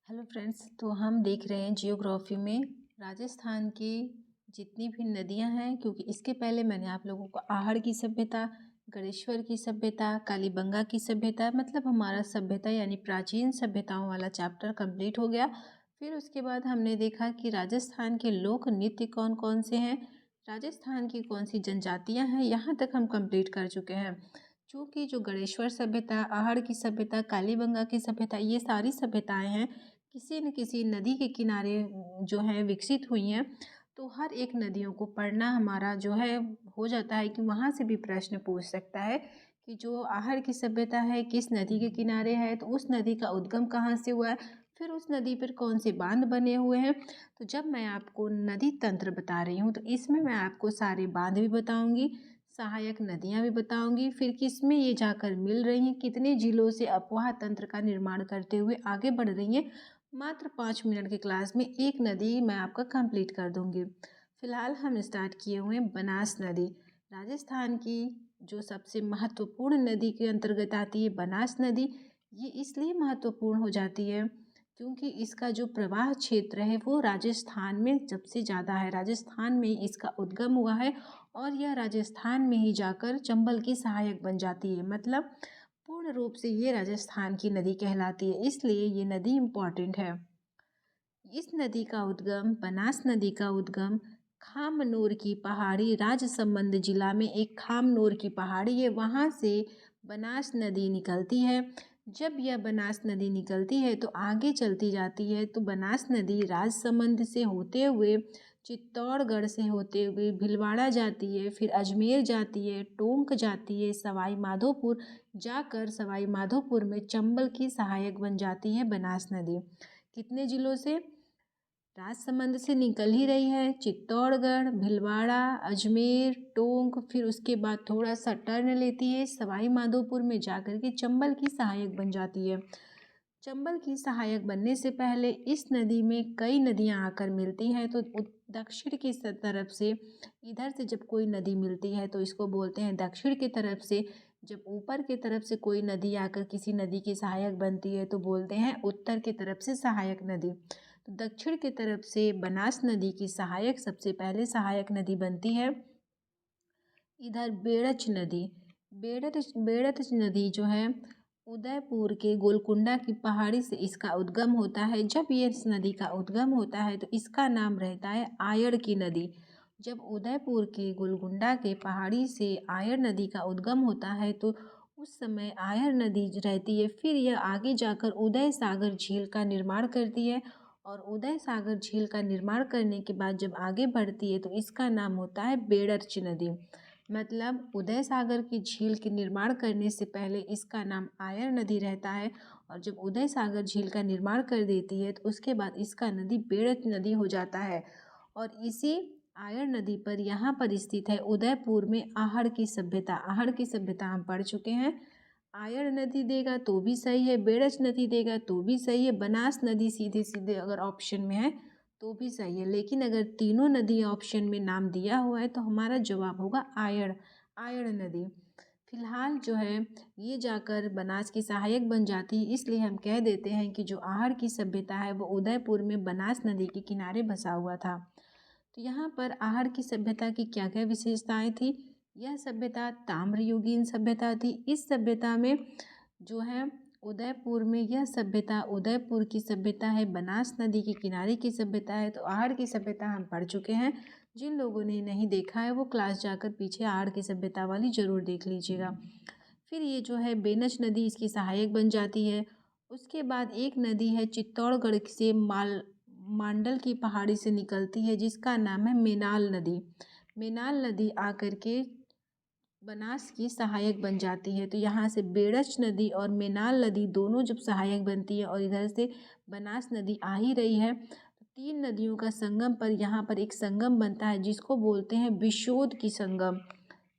Hello friends. तो हम देख रहे हैं जियोग्राफी में राजस्थान की जितनी भी नदियां हैं, क्योंकि इसके पहले मैंने आप लोगों को आहड़ की सभ्यता, गणेश्वर की सभ्यता, कालीबंगा की सभ्यता, मतलब हमारा सभ्यता यानी प्राचीन सभ्यताओं वाला चैप्टर कंप्लीट हो गया। फिर उसके बाद हमने देखा कि राजस्थान के लोक नृत्य कौन कौन से हैं, राजस्थान की कौन सी जनजातियां हैं, यहाँ तक हम कंप्लीट कर चुके हैं। चूँकि जो गणेश्वर सभ्यता, आहड़ की सभ्यता, कालीबंगा की सभ्यता, ये सारी सभ्यताएं हैं किसी न किसी नदी के किनारे जो है विकसित हुई हैं। तो हर एक नदियों को पढ़ना हमारा जो है हो जाता है कि वहाँ से भी प्रश्न पूछ सकता है कि जो आहड़ की सभ्यता है किस नदी के किनारे है, तो उस नदी का उद्गम कहाँ से हुआ है, फिर उस नदी पर कौन से बांध बने हुए हैं। तो जब मैं आपको नदी तंत्र बता रही हूँ तो इसमें मैं आपको सारे बांध भी बताऊँगी, सहायक नदियाँ भी बताऊँगी, फिर किस में ये जाकर मिल रही हैं, कितने जिलों से अपवाह तंत्र का निर्माण करते हुए आगे बढ़ रही हैं। मात्र 5 मिनट की क्लास में एक नदी मैं आपका कंप्लीट कर दूंगी। फिलहाल हम स्टार्ट किए हुए हैं बनास नदी। राजस्थान की जो सबसे महत्वपूर्ण नदी के अंतर्गत आती है बनास नदी। ये इसलिए महत्वपूर्ण हो जाती है क्योंकि इसका जो प्रवाह क्षेत्र है वो राजस्थान में सबसे ज़्यादा है। राजस्थान में इसका उद्गम हुआ है और यह राजस्थान में ही जाकर चंबल की सहायक बन जाती है। मतलब पूर्ण रूप से ये राजस्थान की नदी कहलाती है, इसलिए ये नदी इम्पॉर्टेंट है। इस नदी का उद्गम, बनास नदी का उद्गम खामनोर की पहाड़ी, राजसमंद जिला में एक खामनोर की पहाड़ी है, वहाँ से बनास नदी निकलती है। जब यह बनास नदी निकलती है तो आगे चलती जाती है, तो बनास नदी राजसमंद से होते हुए, चित्तौड़गढ़ से होते हुए भीलवाड़ा जाती है, फिर अजमेर जाती है, टोंक जाती है, सवाई माधोपुर जाकर सवाई माधोपुर में चंबल की सहायक बन जाती है बनास नदी। कितने जिलों से? राजसमंद से निकल ही रही है, चित्तौड़गढ़, भीलवाड़ा, अजमेर, टोंक, फिर उसके बाद थोड़ा सा टर्न लेती है, सवाई माधोपुर में जाकर के चंबल की सहायक बन जाती है। चंबल की सहायक बनने से पहले इस नदी में कई नदियां आकर मिलती हैं। तो दक्षिण की तरफ से, इधर से जब कोई नदी मिलती है तो इसको बोलते हैं दक्षिण की तरफ से। जब ऊपर की तरफ से कोई नदी आकर किसी नदी की सहायक बनती है तो बोलते हैं उत्तर की तरफ से सहायक नदी। तो दक्षिण की तरफ से बनास नदी की सहायक सबसे पहले सहायक नदी बनती है। इधर बेड़च नदी, बेड़च नदी जो है उदयपुर के गोलकुंडा की पहाड़ी से इसका उद्गम होता है। जब ये इस नदी का उद्गम होता है तो इसका नाम रहता है आयड़ की नदी। जब उदयपुर के गोलकुंडा के पहाड़ी से आयड़ नदी का उद्गम होता है तो उस समय आयड़ नदी रहती है। फिर यह आगे जाकर उदय सागर झील का निर्माण करती है और उदय सागर झील का निर्माण करने के बाद जब आगे बढ़ती है तो इसका नाम होता है बेड़च नदी। मतलब उदय सागर की झील के निर्माण करने से पहले इसका नाम आयर नदी रहता है, और जब उदय सागर झील का निर्माण कर देती है तो उसके बाद इसका नदी बेड़च नदी हो जाता है। और इसी आयर नदी पर यहाँ पर स्थित है उदयपुर में आहड़ की सभ्यता। आहड़ की सभ्यता हम पढ़ चुके हैं। आयर नदी देगा तो भी सही है, बेड़च नदी देगा तो भी सही है, बनास नदी सीधे सीधे अगर ऑप्शन में है तो भी सही है। लेकिन अगर तीनों नदी ऑप्शन में नाम दिया हुआ है तो हमारा जवाब होगा आयड़, आयड़ नदी। फिलहाल जो है ये जाकर बनास की सहायक बन जाती है, इसलिए हम कह देते हैं कि जो आहड़ की सभ्यता है वो उदयपुर में बनास नदी के किनारे बसा हुआ था। तो यहाँ पर आहड़ की सभ्यता की क्या क्या विशेषताएं थी? यह सभ्यता ताम्रयुगीन सभ्यता थी। इस सभ्यता में जो है उदयपुर में, यह सभ्यता उदयपुर की सभ्यता है, बनास नदी के किनारे की सभ्यता है। तो आहड़ की सभ्यता हम पढ़ चुके हैं। जिन लोगों ने नहीं देखा है वो क्लास जाकर पीछे आहड़ की सभ्यता वाली ज़रूर देख लीजिएगा। फिर ये जो है बेनच नदी इसकी सहायक बन जाती है। उसके बाद एक नदी है चित्तौड़गढ़ से मांडल की पहाड़ी से निकलती है जिसका नाम है मेनाल नदी। मेनाल नदी आकर के बनास की सहायक बन जाती है। तो यहाँ से बेड़च नदी और मेनाल नदी दोनों जब सहायक बनती है और इधर से बनास नदी आ ही रही है, तो तीन नदियों का संगम पर यहाँ पर एक संगम बनता है जिसको बोलते हैं विशोध की संगम।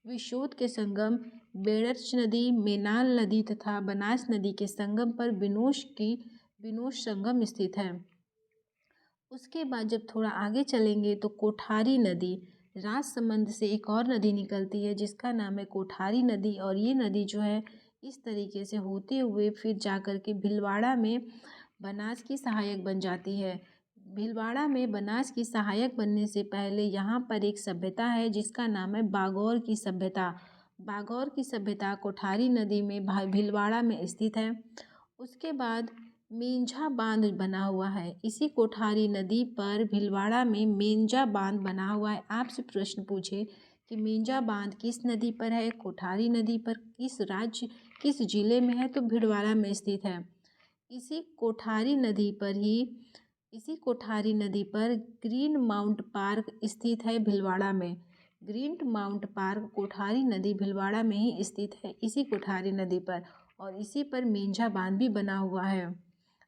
विशोध के संगम बेड़च नदी, मेनाल नदी तथा बनास नदी के संगम पर विनोश संगम स्थित है। उसके बाद जब थोड़ा आगे चलेंगे तो कोठारी नदी, राजसमंद से एक और नदी निकलती है जिसका नाम है कोठारी नदी। और ये नदी जो है इस तरीके से होते हुए फिर जाकर के भीलवाड़ा में बनास की सहायक बन जाती है। भीलवाड़ा में बनास की सहायक बनने से पहले यहाँ पर एक सभ्यता है जिसका नाम है बागौर की सभ्यता। बागौर की सभ्यता कोठारी नदी में भीलवाड़ा में स्थित है। उसके बाद मेंझा बांध बना हुआ है। इसी कोठारी नदी पर भीलवाड़ा में मेंझा बांध बना हुआ है। आपसे प्रश्न पूछे कि मेंझा बांध किस नदी पर है, कोठारी नदी पर, किस राज्य किस जिले में है, तो भीलवाड़ा में स्थित है। इसी कोठारी नदी पर ही इसी कोठारी नदी पर ग्रीन माउंट पार्क स्थित है भीलवाड़ा में। ग्रीन माउंट पार्क कोठारी नदी भीलवाड़ा में ही स्थित है, इसी कोठारी नदी पर, और इसी पर मेंझा बांध भी बना हुआ है।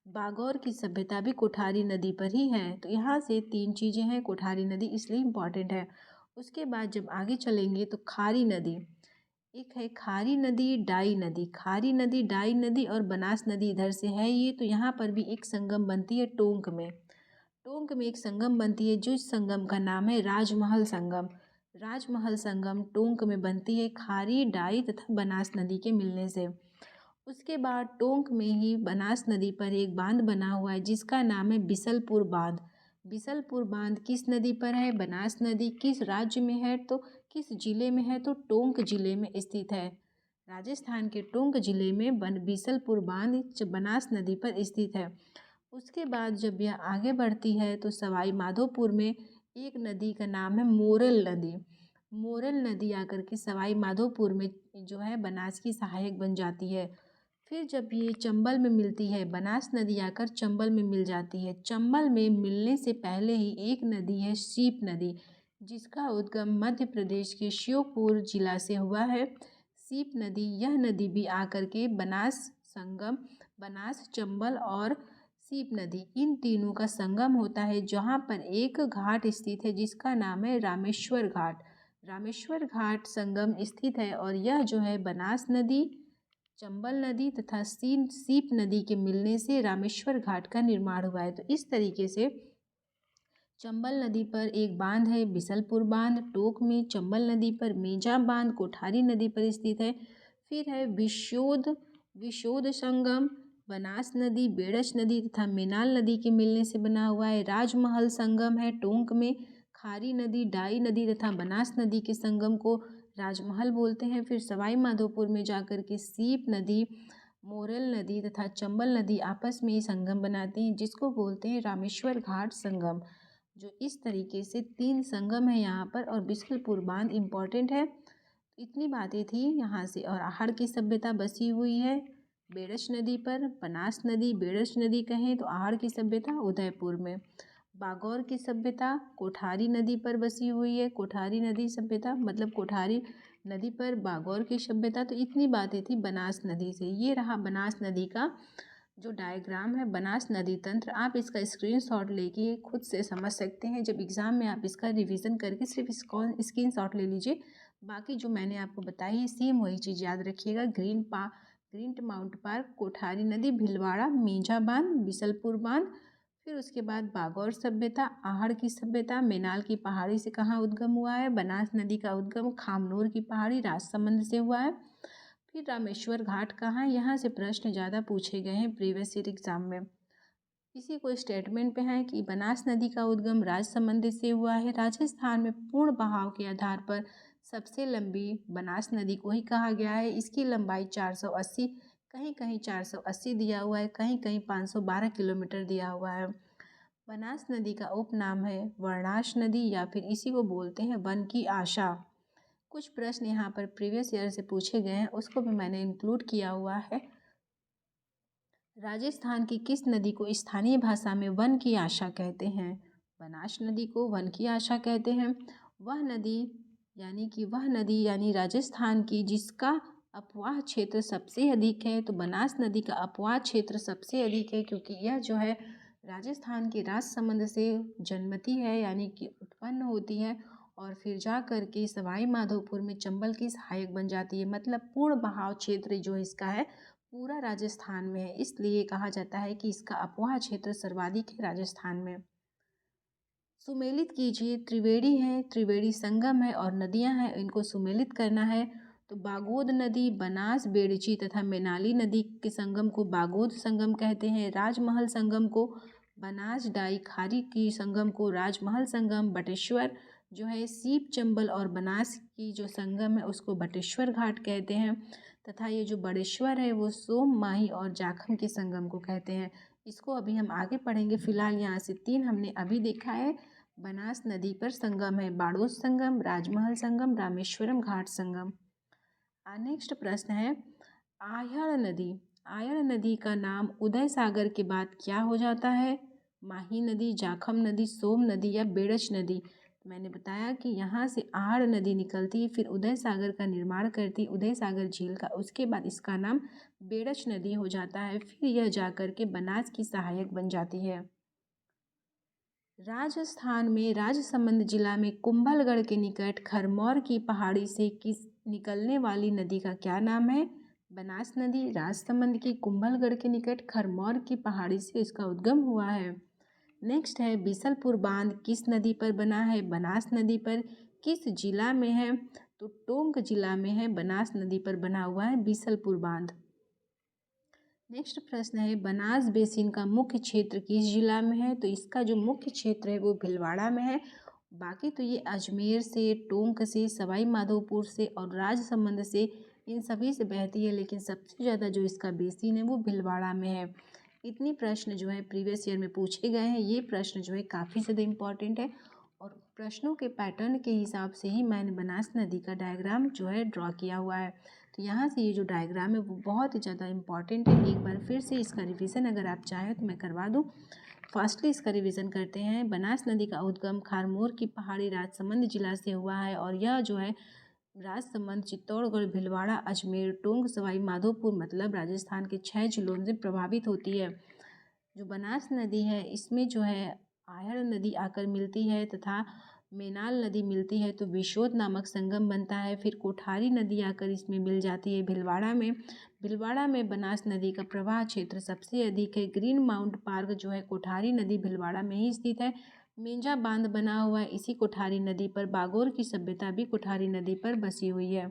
बागौर की सभ्यता भी कोठारी नदी पर ही है। तो यहाँ से 3 चीज़ें हैं, कोठारी नदी इसलिए इम्पॉर्टेंट है। उसके बाद जब आगे चलेंगे तो खारी नदी, एक है खारी नदी, डाई नदी। खारी नदी, डाई नदी और बनास नदी इधर से है ये। तो यहाँ पर भी एक संगम बनती है टोंक में। टोंक में एक संगम बनती है, जो इस संगम का नाम है राजमहल संगम। राजमहल संगम टोंक में बनती है खारी, डाई तथा बनास नदी के मिलने से। उसके बाद टोंक में ही बनास नदी पर एक बांध बना हुआ है जिसका नाम है बिसलपुर बांध। बिसलपुर बांध किस नदी पर है, बनास नदी। किस राज्य में है, तो किस जिले में है, तो टोंक जिले में स्थित है। राजस्थान के टोंक जिले में बिसलपुर बांध बनास नदी पर स्थित है। उसके बाद जब यह आगे बढ़ती है तो सवाई माधोपुर में एक नदी का नाम है मोरल नदी। मोरल नदी आकर के सवाई माधोपुर में जो है बनास की सहायक बन जाती है। फिर जब ये चंबल में मिलती है, बनास नदी आकर चंबल में मिल जाती है। चंबल में मिलने से पहले ही एक नदी है सीप नदी, जिसका उद्गम मध्य प्रदेश के श्योपुर जिला से हुआ है। सीप नदी, यह नदी भी आकर के बनास, चंबल और सीप नदी, इन तीनों का संगम होता है, जहाँ पर एक घाट स्थित है जिसका नाम है रामेश्वर घाट। रामेश्वर घाट संगम स्थित है और यह जो है बनास नदी, चंबल नदी तथा सीप नदी के मिलने से रामेश्वर घाट का निर्माण हुआ है। तो इस तरीके से चंबल नदी पर एक बांध है बिसलपुर बांध टोंक में, चंबल नदी पर मेंझा बांध कोठारी नदी पर स्थित है। फिर है विशोद संगम बनास नदी, बेड़च नदी तथा मेनाल नदी के मिलने से बना हुआ है। राजमहल संगम है टोंक में। खारी नदी, डाई नदी तथा बनास नदी के संगम को राजमहल बोलते हैं। फिर सवाई माधोपुर में जाकर के सीप नदी, मोरल नदी तथा चंबल नदी आपस में ही संगम बनाते हैं, जिसको बोलते हैं रामेश्वर घाट संगम। जो इस तरीके से 3 संगम है यहाँ पर, और बिसलपुर बांध इम्पॉर्टेंट है। इतनी बातें थी यहाँ से। और आहड़ की सभ्यता बसी हुई है बेड़च नदी पर। बनास नदी, बेड़च नदी कहें तो आहड़ की सभ्यता उदयपुर में। बागौर की सभ्यता कोठारी नदी पर बसी हुई है। कोठारी नदी सभ्यता मतलब कोठारी नदी पर बागौर की सभ्यता। तो इतनी बातें थी बनास नदी से। ये रहा बनास नदी का जो डायग्राम है, बनास नदी तंत्र। आप इसका स्क्रीनशॉट लेके खुद से समझ सकते हैं। जब एग्ज़ाम में आप इसका रिवीजन करके सिर्फ इसको स्क्रीनशॉट ले लीजिए। बाकी जो मैंने आपको बताई है सेम वही चीज़ याद रखिएगा। ग्रीन माउंट पार्क, कोठारी नदी, भीलवाड़ा, मेंझा बांध, बिसलपुर बांध। फिर उसके बाद बागौर सभ्यता, आहड़ की सभ्यता, मेनाल की पहाड़ी से कहाँ उद्गम हुआ है। बनास नदी का उद्गम खामनूर की पहाड़ी राजसमंद से हुआ है। फिर रामेश्वर घाट कहाँ है, यहाँ से प्रश्न ज़्यादा पूछे गए हैं प्रीवियस ईयर एग्जाम में। इसी को स्टेटमेंट पे है कि बनास नदी का उद्गम राजसमंद से हुआ है। राजस्थान में पूर्ण बहाव के आधार पर सबसे लंबी बनास नदी को ही कहा गया है। इसकी लंबाई 480, कहीं कहीं 480 दिया हुआ है, कहीं कहीं 512 किलोमीटर दिया हुआ है। बनास नदी का उपनाम है वर्णाश नदी, या फिर इसी को बोलते हैं वन की आशा। कुछ प्रश्न यहाँ पर प्रीवियस ईयर से पूछे गए हैं, उसको भी मैंने इंक्लूड किया हुआ है। राजस्थान की किस नदी को स्थानीय भाषा में वन की आशा कहते हैं? बनास नदी को वन की आशा कहते हैं। वह नदी यानी राजस्थान की जिसका अपवाह क्षेत्र सबसे अधिक है। तो बनास नदी का अपवाह क्षेत्र सबसे अधिक है, क्योंकि यह जो है राजस्थान के राजसमंद से जन्मती है, यानी कि उत्पन्न होती है, और फिर जा कर के सवाई माधोपुर में चंबल की सहायक बन जाती है। मतलब पूर्ण बहाव क्षेत्र जो इसका है पूरा राजस्थान में है, इसलिए कहा जाता है कि इसका अपवाह क्षेत्र सर्वाधिक है राजस्थान में। सुमेलित कीजिए, त्रिवेणी है, त्रिवेणी संगम है और नदियां हैं, इनको सुमेलित करना है। तो बागोद नदी बनास बेड़ची तथा मैनाली नदी के संगम को बागोद संगम कहते हैं। राजमहल संगम को बनास डाई खारी की संगम को राजमहल संगम। बटेश्वर जो है सीप चंबल और बनास की जो संगम है उसको बटेश्वर घाट कहते हैं। तथा ये जो बड़ेश्वर है वो सोम माही और जाखम के संगम को कहते हैं। इसको अभी हम आगे पढ़ेंगे। फिलहाल यहाँ से 3 हमने अभी देखा है। बनास नदी पर संगम है बाड़ोस संगम, राजमहल संगम, रामेश्वरम घाट संगम। नेक्स्ट प्रश्न है आयड़ नदी। आयड़ नदी का नाम उदय सागर के बाद क्या हो जाता है? माही नदी, जाखम नदी, सोम नदी या बेड़च नदी। मैंने बताया कि यहाँ से आहड़ नदी निकलती है, फिर उदय सागर का निर्माण करती उदय सागर झील का, उसके बाद इसका नाम बेड़च नदी हो जाता है, फिर यह जाकर के बनास की सहायक बन जाती है। राजस्थान में राजसमंद जिला में कुंभलगढ़ के निकट खरमौर की पहाड़ी से किस निकलने वाली नदी का क्या नाम है? बनास नदी। राजसमंद की कुंभलगढ़ के निकट खरमौर की पहाड़ी से इसका उद्गम हुआ है। नेक्स्ट है बीसलपुर बांध किस नदी पर बना है? बनास नदी पर। किस जिला में है? तो टोंक जिला में है, बनास नदी पर बना हुआ है बीसलपुर बांध। नेक्स्ट प्रश्न है बनास बेसिन का मुख्य क्षेत्र किस जिला में है? तो इसका जो मुख्य क्षेत्र है वो भीलवाड़ा में है। बाकी तो ये अजमेर से, टोंक से, सवाई माधोपुर से और राजसमंद से, इन सभी से बहती है, लेकिन सबसे ज़्यादा जो इसका बेसिन है वो भीलवाड़ा में है। इतनी प्रश्न जो है प्रीवियस ईयर में पूछे गए हैं। ये प्रश्न जो है काफ़ी ज़्यादा इम्पॉर्टेंट है और प्रश्नों के पैटर्न के हिसाब से ही मैंने बनास नदी का डायग्राम जो है ड्रॉ किया हुआ है। तो यहाँ से ये जो डायग्राम है वो बहुत ही ज़्यादा इम्पॉर्टेंट है। एक बार फिर से इसका रिवीजन अगर आप चाहें तो मैं करवा दूँ। फर्स्टली इसका रिवीजन करते हैं। बनास नदी का उद्गम खारमोर की पहाड़ी राजसमंद जिला से हुआ है और यह जो है राजसमंद, चित्तौड़गढ़, भीलवाड़ा, अजमेर, टोंक, सवाई माधोपुर मतलब राजस्थान के 6 जिलों से प्रभावित होती है। जो बनास नदी है इसमें जो है आयड़ नदी आकर मिलती है तथा मेनाल नदी मिलती है तो विशोद नामक संगम बनता है। फिर कोठारी नदी आकर इसमें मिल जाती है भीलवाड़ा में। भीलवाड़ा में बनास नदी का प्रवाह क्षेत्र सबसे अधिक है। ग्रीन माउंट पार्क जो है कोठारी नदी भीलवाड़ा में ही स्थित है। मेंजा बांध बना हुआ है इसी कोठारी नदी पर। बागोर की सभ्यता भी कोठारी नदी पर बसी हुई है।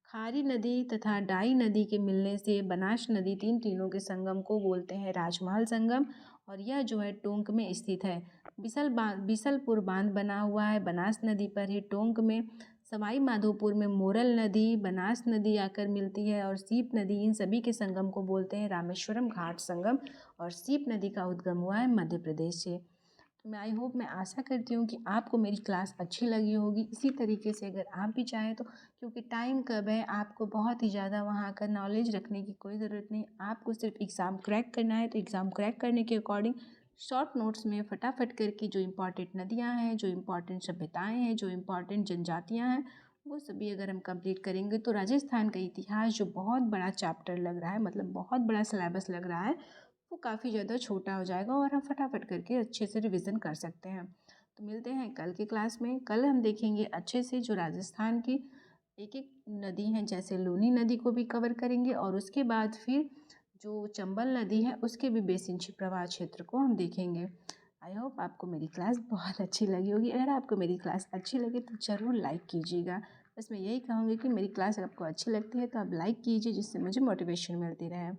खारी नदी तथा डाई नदी के मिलने से बनास नदी तीनों के संगम को बोलते हैं राजमहल संगम और यह जो है टोंक में स्थित है। बीसलपुर बांध बना हुआ है बनास नदी पर ही टोंक में। सवाई माधोपुर में मोरल नदी बनास नदी आकर मिलती है और सीप नदी, इन सभी के संगम को बोलते हैं रामेश्वरम घाट संगम और सीप नदी का उद्गम हुआ है मध्य प्रदेश से। मैं आशा करती हूँ कि आपको मेरी क्लास अच्छी लगी होगी। इसी तरीके से अगर आप भी चाहें तो, क्योंकि टाइम कब है, आपको बहुत ही ज़्यादा वहाँ का नॉलेज रखने की कोई ज़रूरत नहीं, आपको सिर्फ एग्ज़ाम क्रैक करना है। तो एग्ज़ाम क्रैक करने के अकॉर्डिंग शॉर्ट नोट्स में फटाफट करके जो इम्पॉर्टेंट नदियाँ हैं, जो इम्पॉर्टेंट सभ्यताएँ हैं, जो इम्पॉर्टेंट जनजातियाँ हैं, वो सभी अगर हम कंप्लीट करेंगे तो राजस्थान का इतिहास जो बहुत बड़ा चैप्टर लग रहा है, मतलब बहुत बड़ा सिलेबस लग रहा है, वो काफ़ी ज़्यादा छोटा हो जाएगा और हम फटाफट करके अच्छे से रिवीजन कर सकते हैं। तो मिलते हैं कल की क्लास में। कल हम देखेंगे अच्छे से जो राजस्थान की एक एक नदी हैं, जैसे लूनी नदी को भी कवर करेंगे और उसके बाद फिर जो चंबल नदी है उसके भी बेसिन प्रवाह क्षेत्र को हम देखेंगे। आई होप आपको मेरी क्लास बहुत अच्छी लगी होगी। अगर आपको मेरी क्लास अच्छी लगे तो ज़रूर लाइक कीजिएगा। बस मैं यही कहूँगी कि मेरी क्लास आपको अच्छी लगती है तो आप लाइक कीजिए, जिससे मुझे मोटिवेशन मिलती रहे।